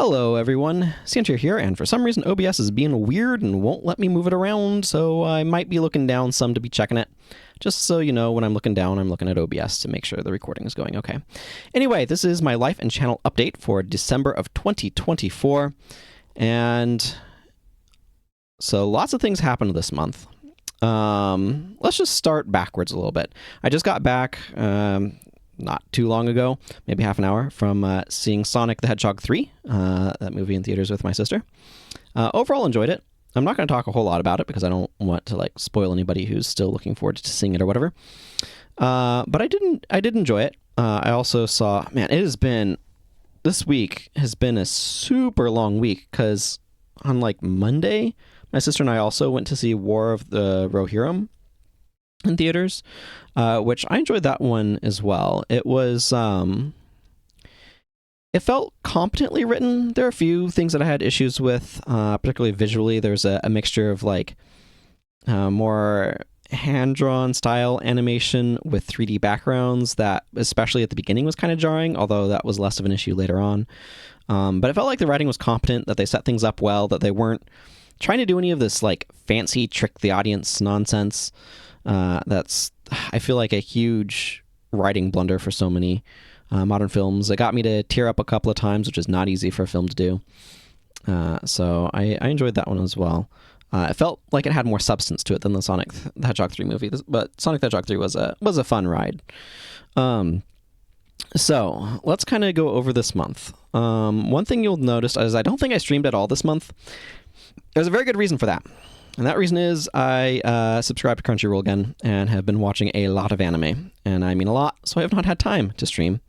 Hello everyone, Santier here, and for some reason OBS is being weird and won't let me move it around, so I might be looking down some to be checking it. Just so you know, when I'm looking down, I'm looking at OBS to make sure the recording is going okay. Anyway, this is my life and channel update for December of 2024, and so lots of things happened this month. Let's just start backwards a little bit. I just got back not too long ago, maybe half an hour, from seeing Sonic the Hedgehog 3, that movie in theaters with my sister. Overall, enjoyed it. I'm not going to talk a whole lot about it because I don't want to spoil anybody who's still looking forward to seeing it or whatever. But I did enjoy it. I also saw, man, this week has been a super long week because on Monday, my sister and I also went to see War of the Rohirrim in theaters, which I enjoyed that one as well. It was, it felt competently written. There are a few things that I had issues with, particularly visually. There's a mixture of more hand-drawn style animation with 3D backgrounds that, especially at the beginning, was kind of jarring, although that was less of an issue later on. But it felt like the writing was competent, that they set things up well, that they weren't trying to do any of this fancy trick the audience nonsense. That's, I feel like, a huge writing blunder for so many modern films. It got me to tear up a couple of times, which is not easy for a film to do. So I enjoyed that one as well. It felt like it had more substance to it than the Sonic the Hedgehog 3 movie, but Sonic the Hedgehog 3 was a fun ride. So let's kind of go over this month. One thing you'll notice is I don't think I streamed at all this month. There's a very good reason for that. And that reason is I subscribed to Crunchyroll again and have been watching a lot of anime. And I mean a lot, so I have not had time to stream.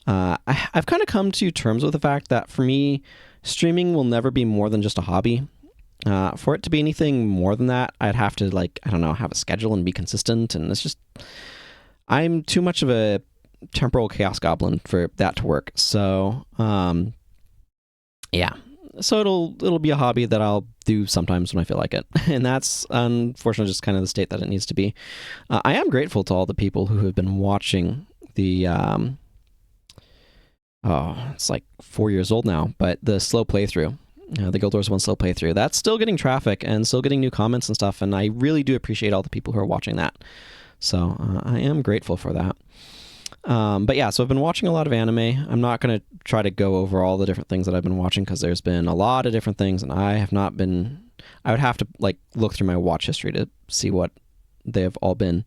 I've kind of come to terms with the fact that for me, streaming will never be more than just a hobby. For it to be anything more than that, I'd have to, I don't know, have a schedule and be consistent. And it's just, I'm too much of a temporal chaos goblin for that to work. So, yeah. So it'll be a hobby that I'll do sometimes when I feel like it. And that's unfortunately just kind of the state that it needs to be. I am grateful to all the people who have been watching the, it's 4 years old now, but the slow playthrough, the Guild Wars 1 slow playthrough, that's still getting traffic and still getting new comments and stuff. And I really do appreciate all the people who are watching that. So I am grateful for that. But yeah, so I've been watching a lot of anime. I'm not going to try to go over all the different things that I've been watching because there's been a lot of different things, and I would have to look through my watch history to see what they have all been.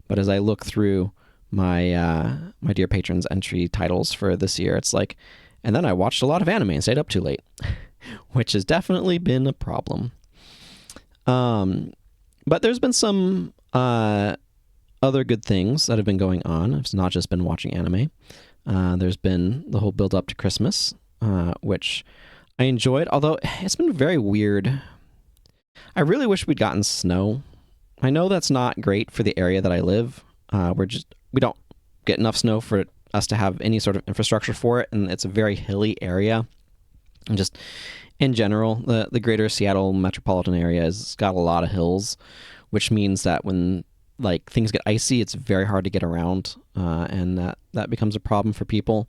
But as I look through my my dear patrons entry titles for this year, it's and then I watched a lot of anime and stayed up too late, which has definitely been a problem. But there's been some other good things that have been going on. I've not just been watching anime. There's been the whole build up to Christmas, which I enjoyed, although it's been very weird. I really wish we'd gotten snow. I know that's not great for the area that I live. We don't get enough snow for us to have any sort of infrastructure for it, and it's a very hilly area. And just in general, the greater Seattle metropolitan area has got a lot of hills, which means that when things get icy, it's very hard to get around, and that becomes a problem for people.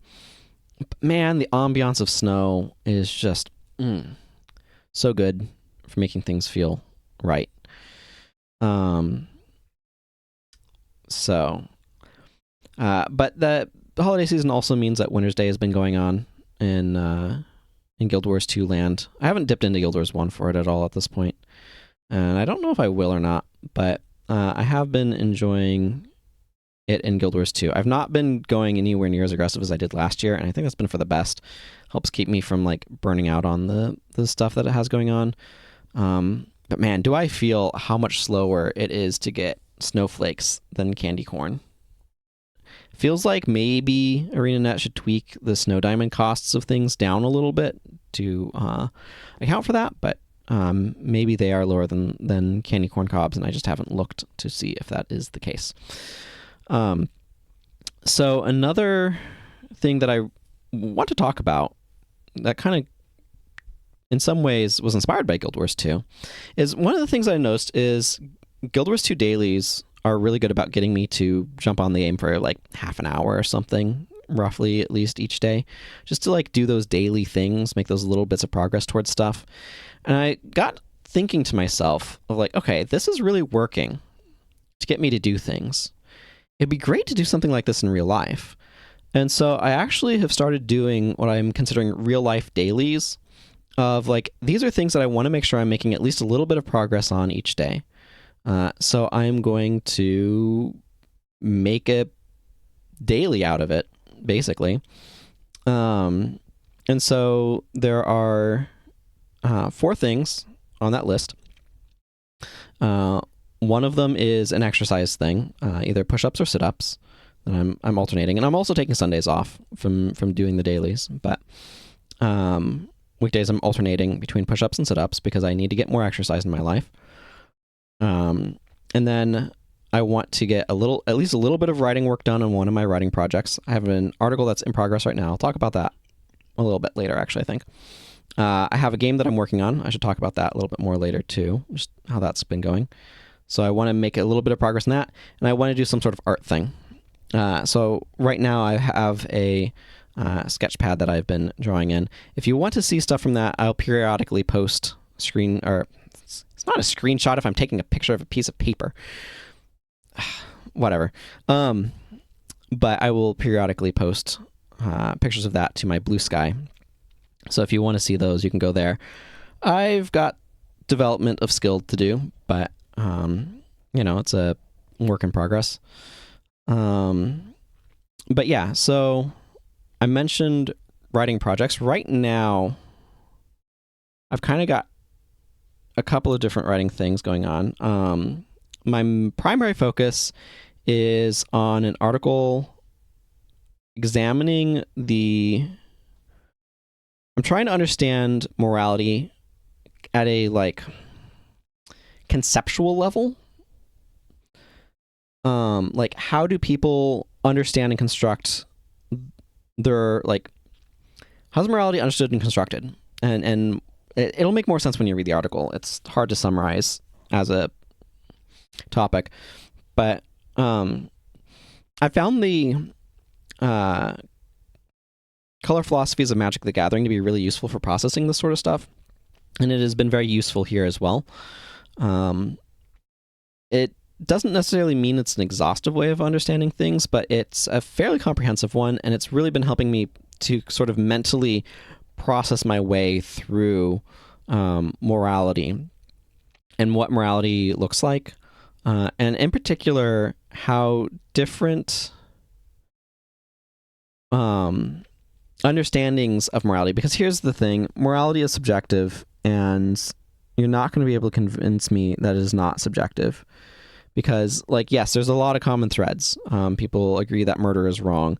But man, the ambiance of snow is just so good for making things feel right. But the holiday season also means that Winter's Day has been going on in Guild Wars 2 land. I haven't dipped into Guild Wars 1 for it at all at this point, and I don't know if I will or not, but I have been enjoying it in Guild Wars 2. I've not been going anywhere near as aggressive as I did last year, and I think that's been for the best. Helps keep me from burning out on the stuff that it has going on. But man, do I feel how much slower it is to get snowflakes than candy corn. Feels like maybe ArenaNet should tweak the snow diamond costs of things down a little bit to account for that, but maybe they are lower than candy corn cobs, and I just haven't looked to see if that is the case. So another thing that I want to talk about that kind of in some ways was inspired by Guild Wars 2 is one of the things I noticed is Guild Wars 2 dailies are really good about getting me to jump on the game for half an hour or something roughly at least each day, just to like do those daily things, make those little bits of progress towards stuff. And I got thinking to myself of like, okay, this is really working to get me to do things. It'd be great to do something like this in real life. And so I actually have started doing what I'm considering real life dailies of like, these are things that I want to make sure I'm making at least a little bit of progress on each day. So I'm going to make a daily out of it, basically. And so there are 4 things on that list. One of them is an exercise thing, either push-ups or sit-ups. And I'm alternating, and I'm also taking Sundays off from doing the dailies. But weekdays I'm alternating between push-ups and sit-ups because I need to get more exercise in my life. And then I want to get at least a little bit of writing work done on one of my writing projects. I have an article that's in progress right now. I'll talk about that a little bit later, actually, I think. I have a game that I'm working on. I should talk about that a little bit more later, too, just how that's been going. So I want to make a little bit of progress in that, and I want to do some sort of art thing. So right now I have a sketch pad that I've been drawing in. If you want to see stuff from that, I'll periodically post screen, or it's not a screenshot if I'm taking a picture of a piece of paper. Whatever. But I will periodically post pictures of that to my Blue Sky. So if you want to see those, you can go there. I've got development of skill to do, but it's a work in progress. But yeah, so I mentioned writing projects. Right now, I've kind of got a couple of different writing things going on. My primary focus is on an article examining I'm trying to understand morality at a like conceptual level. Like, how do people understand and construct their, like, how's morality understood and constructed? And it'll make more sense when you read the article. It's hard to summarize as a topic. But I found the color philosophies of Magic the Gathering to be really useful for processing this sort of stuff. And it has been very useful here as well. It doesn't necessarily mean it's an exhaustive way of understanding things, but it's a fairly comprehensive one, and it's really been helping me to sort of mentally process my way through morality and what morality looks like, and in particular, how different understandings of morality, because here's the thing, morality is subjective, and you're not going to be able to convince me that it is not subjective. Because, like, yes, there's a lot of common threads. People agree that murder is wrong,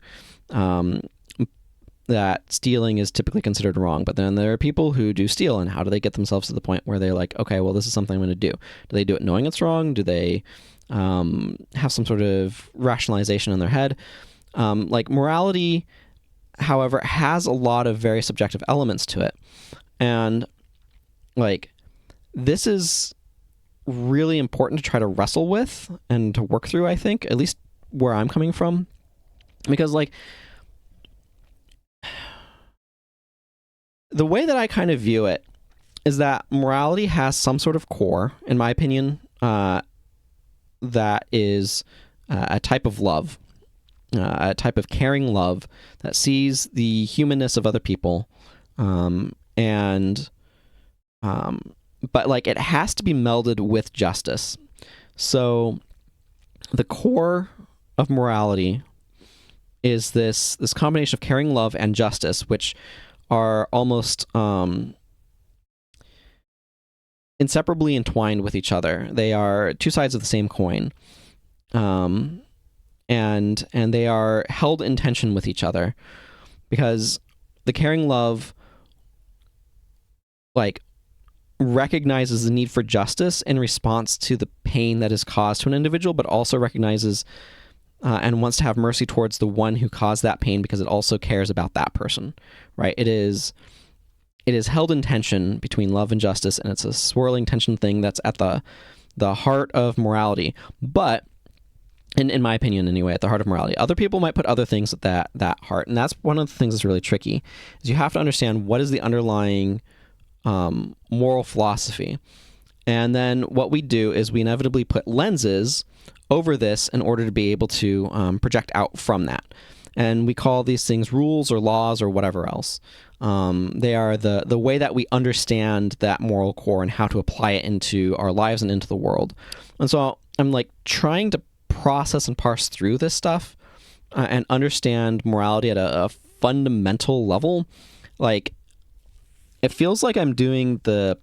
that stealing is typically considered wrong. But then there are people who do steal, and how do they get themselves to the point where they're like, okay, well, this is something I'm going to do. Do they do it knowing it's wrong? Do they have some sort of rationalization in their head? Like, morality, however, has a lot of very subjective elements to it. And, like, this is really important to try to wrestle with and to work through, I think, at least where I'm coming from. Because, like, the way that I kind of view it is that morality has some sort of core, in my opinion, that is a type of love, a type of caring love that sees the humanness of other people, but, like, it has to be melded with justice. So the core of morality is this combination of caring love and justice, which are almost inseparably entwined with each other. They are two sides of the same coin, and they are held in tension with each other, because the caring love, like, recognizes the need for justice in response to the pain that is caused to an individual, but also recognizes and wants to have mercy towards the one who caused that pain, because it also cares about that person, right? It is held in tension between love and justice, and it's a swirling tension thing that's at the heart of morality. But in my opinion anyway, at the heart of morality. Other people might put other things at that heart, and that's one of the things that's really tricky, is you have to understand what is the underlying moral philosophy. And then what we do is we inevitably put lenses over this in order to be able to project out from that. And we call these things rules or laws or whatever else. They are the way that we understand that moral core and how to apply it into our lives and into the world. And so I'm like trying to process and parse through this stuff and understand morality at a fundamental level. Like, it feels like I'm doing the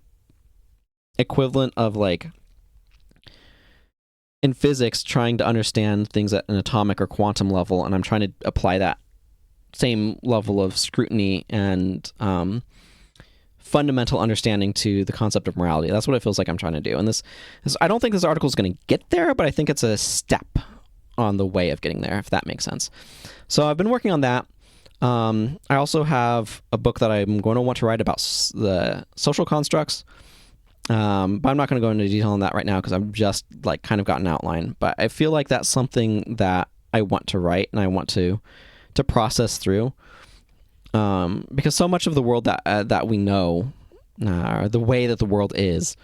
equivalent of, like, in physics, trying to understand things at an atomic or quantum level, and I'm trying to apply that same level of scrutiny and fundamental understanding to the concept of morality. That's what it feels like I'm trying to do. And this I don't think this article is going to get there, but I think it's a step on the way of getting there, if that makes sense. So I've been working on that. I also have a book that I'm going to want to write about the social constructs. But I'm not going to go into detail on that right now because I've just like kind of got an outline. But I feel like that's something that I want to write and I want to process through. Because so much of the world that we know, the way that the world is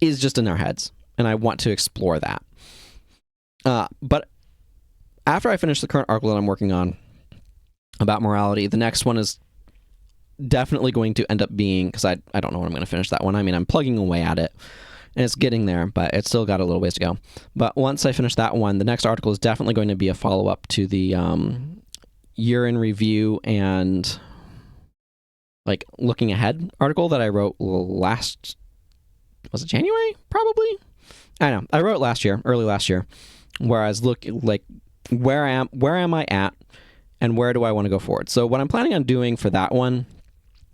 just in our heads, and I want to explore that. But after I finish the current article that I'm working on about morality, the next one is definitely going to end up being, because I don't know when I'm going to finish that one. I mean, I'm plugging away at it, and it's getting there, but it's still got a little ways to go. But once I finish that one, the next article is definitely going to be a follow-up to the year in review and like looking ahead article that I wrote was it January? Probably. I don't know. I wrote early last year, where I was where am I at and where do I want to go forward? So what I'm planning on doing for that one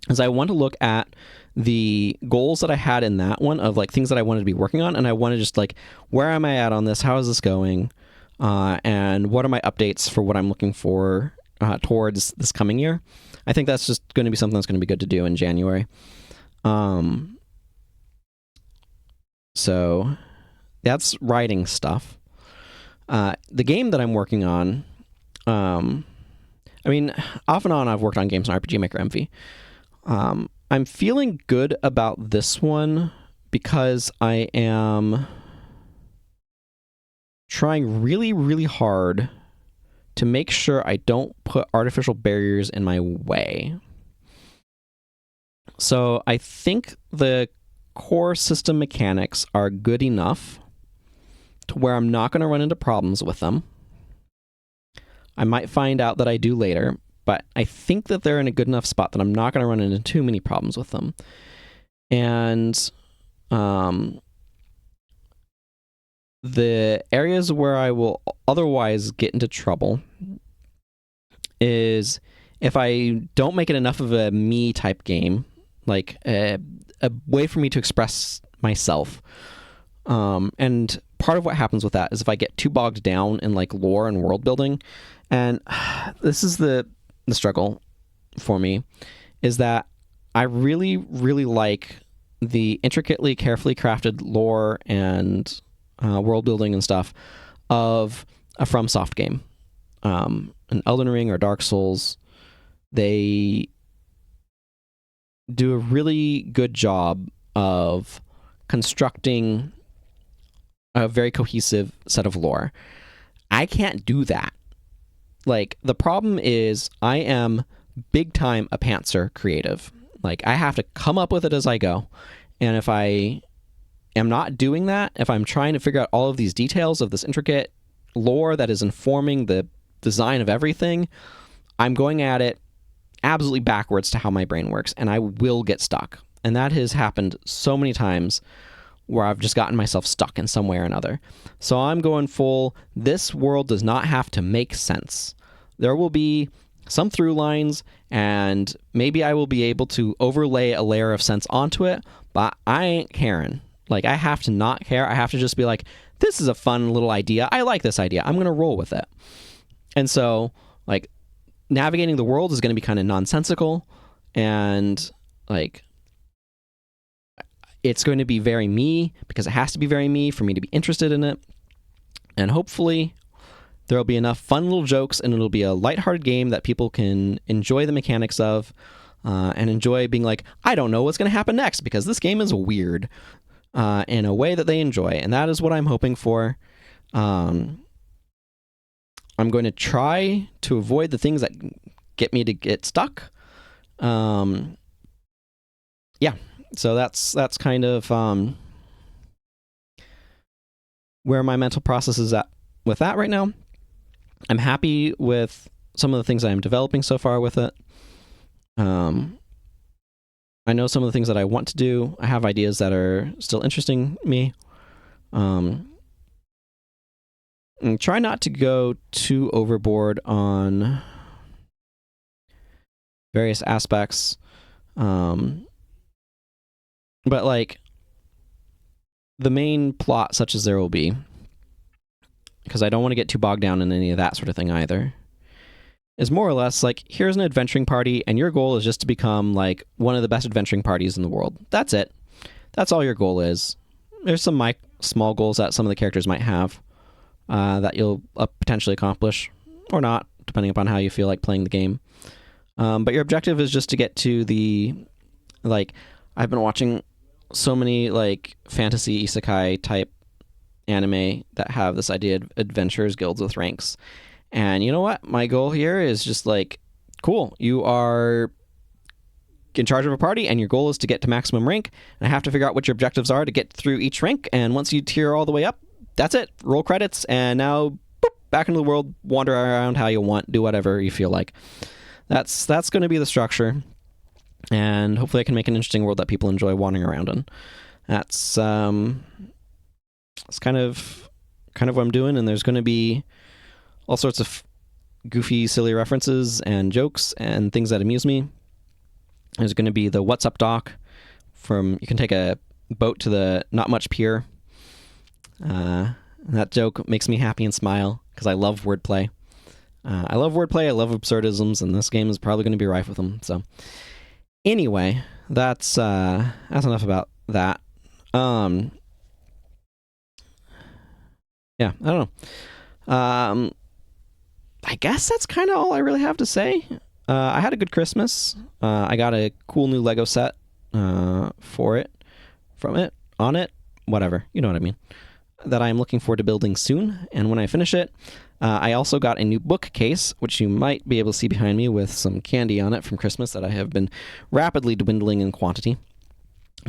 is I want to look at the goals that I had in that one of like things that I wanted to be working on, and I want to just like, where am I at on this? How is this going? And what are my updates for what I'm looking for towards this coming year? I think that's just going to be something that's going to be good to do in January. So that's writing stuff. The game that I'm working on, I mean, off and on, I've worked on games on RPG Maker MV. I'm feeling good about this one because I am trying really, really hard to make sure I don't put artificial barriers in my way. So I think the core system mechanics are good enough to where I'm not going to run into problems with them. I might find out that I do later, but I think that they're in a good enough spot that I'm not going to run into too many problems with them. And the areas where I will otherwise get into trouble is if I don't make it enough of a me type game, like a way for me to express myself. And part of what happens with that is if I get too bogged down in like lore and world building, and this is the struggle for me, is that I really, really like the intricately, carefully crafted lore and world building and stuff of a FromSoft game. An Elden Ring or Dark Souls, they do a really good job of constructing a very cohesive set of lore. I can't do that. Like, the problem is I am big time a pantser creative. Like, I have to come up with it as I go. And if I am not doing that, if I'm trying to figure out all of these details of this intricate lore that is informing the design of everything, I'm going at it absolutely backwards to how my brain works, and I will get stuck. And that has happened so many times where I've just gotten myself stuck in some way or another. So I'm going full, this world does not have to make sense. There will be some through lines, and maybe I will be able to overlay a layer of sense onto it, but I ain't caring. Like, I have to not care. I have to just be like, this is a fun little idea. I like this idea. I'm going to roll with it. And so, like, navigating the world is going to be kind of nonsensical, and, like, it's going to be very me because it has to be very me for me to be interested in it. And hopefully There'll be enough fun little jokes, and it'll be a lighthearted game that people can enjoy the mechanics of, and enjoy being like, I don't know what's going to happen next because this game is weird, in a way that they enjoy. And that is what I'm hoping for. I'm going to try to avoid the things that get me to get stuck. Yeah, so that's kind of where my mental process is at with that right now. I'm happy with some of the things I'm developing so far with it. I know some of the things that I want to do. I have ideas that are still interesting me. And try not to go too overboard on various aspects. But like the main plot, such as there will be, because I don't want to get too bogged down in any of that sort of thing either, is more or less like, here's an adventuring party, and your goal is just to become like one of the best adventuring parties in the world. That's it. That's all your goal is. There's some small goals that some of the characters might have that you'll potentially accomplish, or not, depending upon how you feel like playing the game. But your objective is just to get to the, like, I've been watching so many like fantasy isekai type anime that have this idea of adventurers, guilds with ranks. And you know what? My goal here is just like, cool, you are in charge of a party and your goal is to get to maximum rank. And I have to figure out what your objectives are to get through each rank. And once you tier all the way up, that's it. Roll credits. And now, boop, back into the world, wander around how you want, do whatever you feel like. That's going to be the structure. And hopefully I can make an interesting world that people enjoy wandering around in. That's kind of what I'm doing. And there's going to be all sorts of goofy, silly references and jokes and things that amuse me. There's going to be the What's Up Doc from, you can take a boat to the Not Much Pier. That joke makes me happy and smile because I love wordplay. I love absurdisms, and this game is probably going to be rife with them. So anyway, that's enough about that. Yeah, I don't know. I guess that's kind of all I really have to say. I had a good Christmas. I got a cool new Lego set for it, from it, on it, whatever. You know what I mean. That I'm looking forward to building soon. And when I finish it, I also got a new bookcase, which you might be able to see behind me with some candy on it from Christmas that I have been rapidly dwindling in quantity.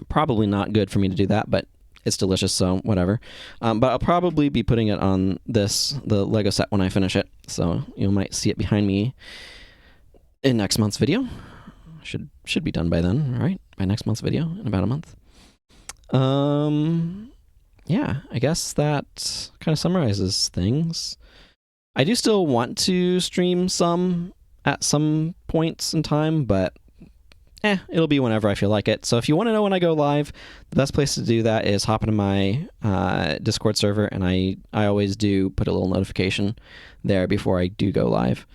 Probably not good for me to do that, but it's delicious, so whatever. But I'll probably be putting it on the Lego set when I finish it. So you might see it behind me in next month's video. Should be done by then, right? By next month's video in about a month. Yeah, I guess that kind of summarizes things. I do still want to stream some at some points in time, but it'll be whenever I feel like it. So if you want to know when I go live, the best place to do that is hop into my Discord server, and I always do put a little notification there before I do go live.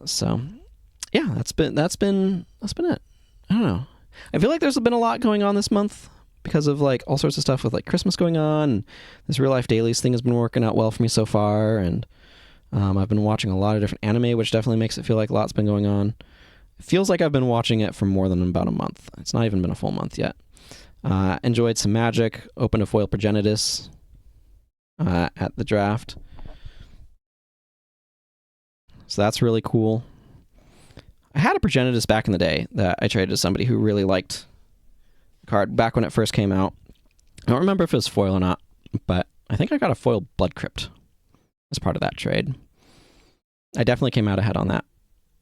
So yeah, that's been it. I don't know. I feel like there's been a lot going on this month because of like all sorts of stuff with like Christmas going on. And this real life dailies thing has been working out well for me so far, and I've been watching a lot of different anime, which definitely makes it feel like a lot's been going on. It feels like I've been watching it for more than about a month. It's not even been a full month yet. Enjoyed some Magic, opened a foil Progenitus at the draft. So that's really cool. I had a Progenitus back in the day that I traded to somebody who really liked the card back when it first came out. I don't remember if it was foil or not, but I think I got a foil Blood Crypt as part of that trade. I definitely came out ahead on that,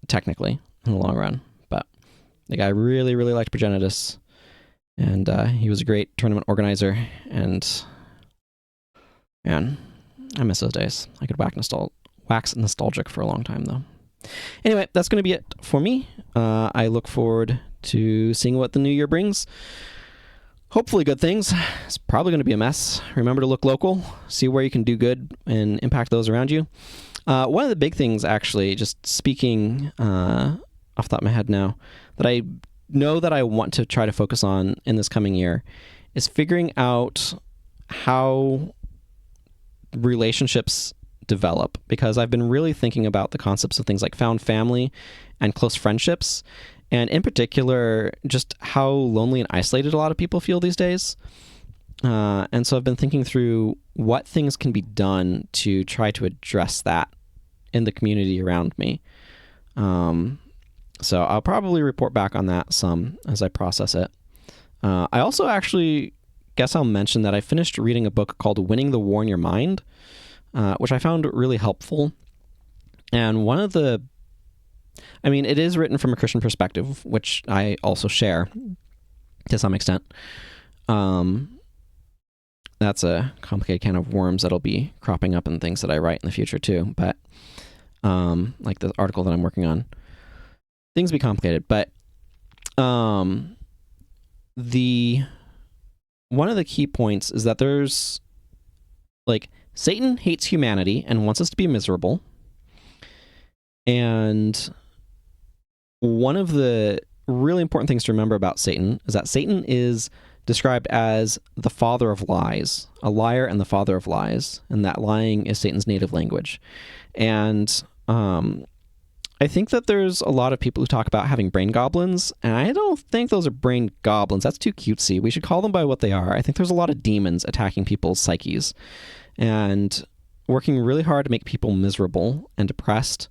technically, in the long run. But the guy really, really liked Progenitus, and he was a great tournament organizer, and man, I miss those days. I could wax nostalgic for a long time, though. Anyway, that's going to be it for me. I look forward to seeing what the new year brings. Hopefully good things. It's probably going to be a mess. Remember to look local, see where you can do good and impact those around you. One of the big things, actually, just speaking off the top of my head now, that I know that I want to try to focus on in this coming year is figuring out how relationships develop, because I've been really thinking about the concepts of things like found family and close friendships, and in particular, just how lonely and isolated a lot of people feel these days. And so I've been thinking through what things can be done to try to address that in the community around me. So I'll probably report back on that some as I process it. I also actually guess I'll mention that I finished reading a book called Winning the War in Your Mind, which I found really helpful. And it is written from a Christian perspective, which I also share to some extent. That's a complicated can of worms that'll be cropping up in things that I write in the future too. But like the article that I'm working on, things be complicated. But one of the key points is that there's like Satan hates humanity and wants us to be miserable. And one of the really important things to remember about Satan is that Satan is described as the father of lies, a liar and the father of lies, and that lying is Satan's native language. And I think that there's a lot of people who talk about having brain goblins, and I don't think those are brain goblins. That's too cutesy. We should call them by what they are. I think there's a lot of demons attacking people's psyches and working really hard to make people miserable and depressed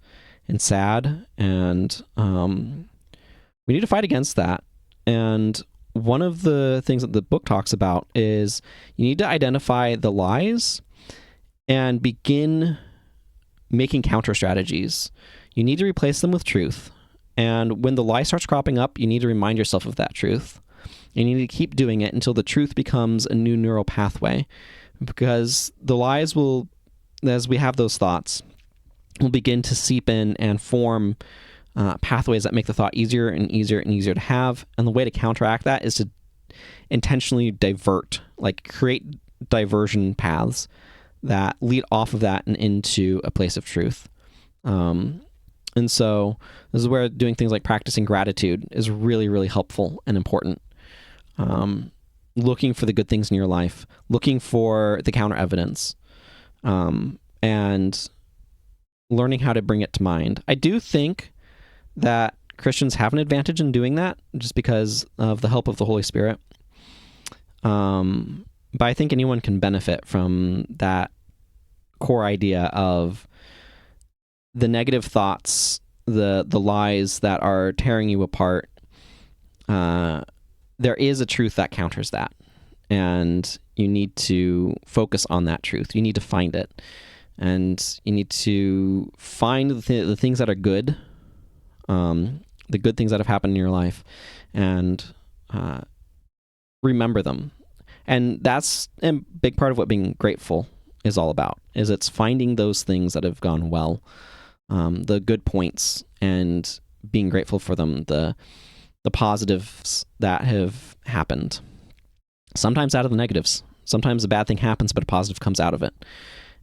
and sad, and we need to fight against that. And one of the things that the book talks about is you need to identify the lies and begin making counter strategies. You need to replace them with truth. And when the lie starts cropping up, you need to remind yourself of that truth. You need to keep doing it until the truth becomes a new neural pathway, because the lies will, as we have those thoughts, will begin to seep in and form pathways that make the thought easier and easier and easier to have. And the way to counteract that is to intentionally divert, like create diversion paths that lead off of that and into a place of truth. And so this is where doing things like practicing gratitude is really, really helpful and important. Looking for the good things in your life, looking for the counter evidence, and learning how to bring it to mind. I do think that Christians have an advantage in doing that just because of the help of the Holy Spirit. But I think anyone can benefit from that core idea of the negative thoughts, the lies that are tearing you apart. There is a truth that counters that, and you need to focus on that truth. You need to find it, and you need to find the things that are good, the good things that have happened in your life, and remember them. And that's a big part of what being grateful is all about, is it's finding those things that have gone well, the good points, and being grateful for them, the positives that have happened. Sometimes out of the negatives. Sometimes a bad thing happens, but a positive comes out of it.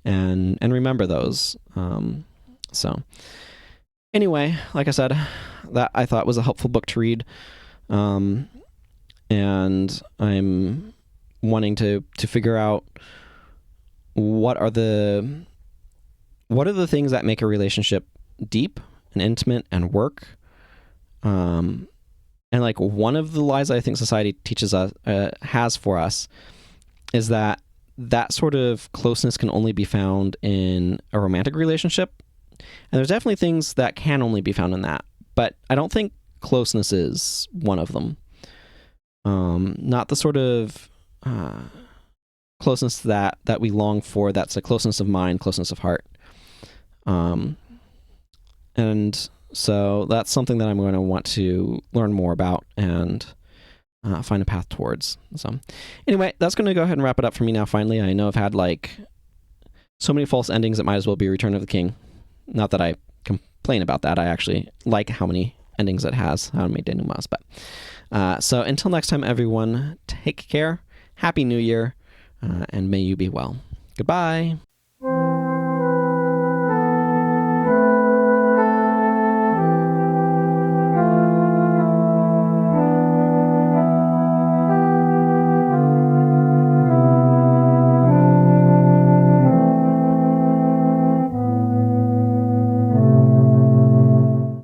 And remember those. So anyway, like I said, that I thought was a helpful book to read. And I'm wanting to figure out what are the things that make a relationship deep and intimate and work. And like one of the lies I think society teaches us, has for us, is that sort of closeness can only be found in a romantic relationship. And there's definitely things that can only be found in that, but I don't think closeness is one of them. Not the sort of closeness that we long for. That's a closeness of mind, closeness of heart. And so that's something that I'm going to want to learn more about and find a path towards. So anyway, that's going to go ahead and wrap it up for me now. Finally, I know I've had like so many false endings. It might as well be Return of the King. Not that I complain about that. I actually like how many endings it has, how many denouements. But so until next time, everyone, take care. Happy New Year, and may you be well. Goodbye.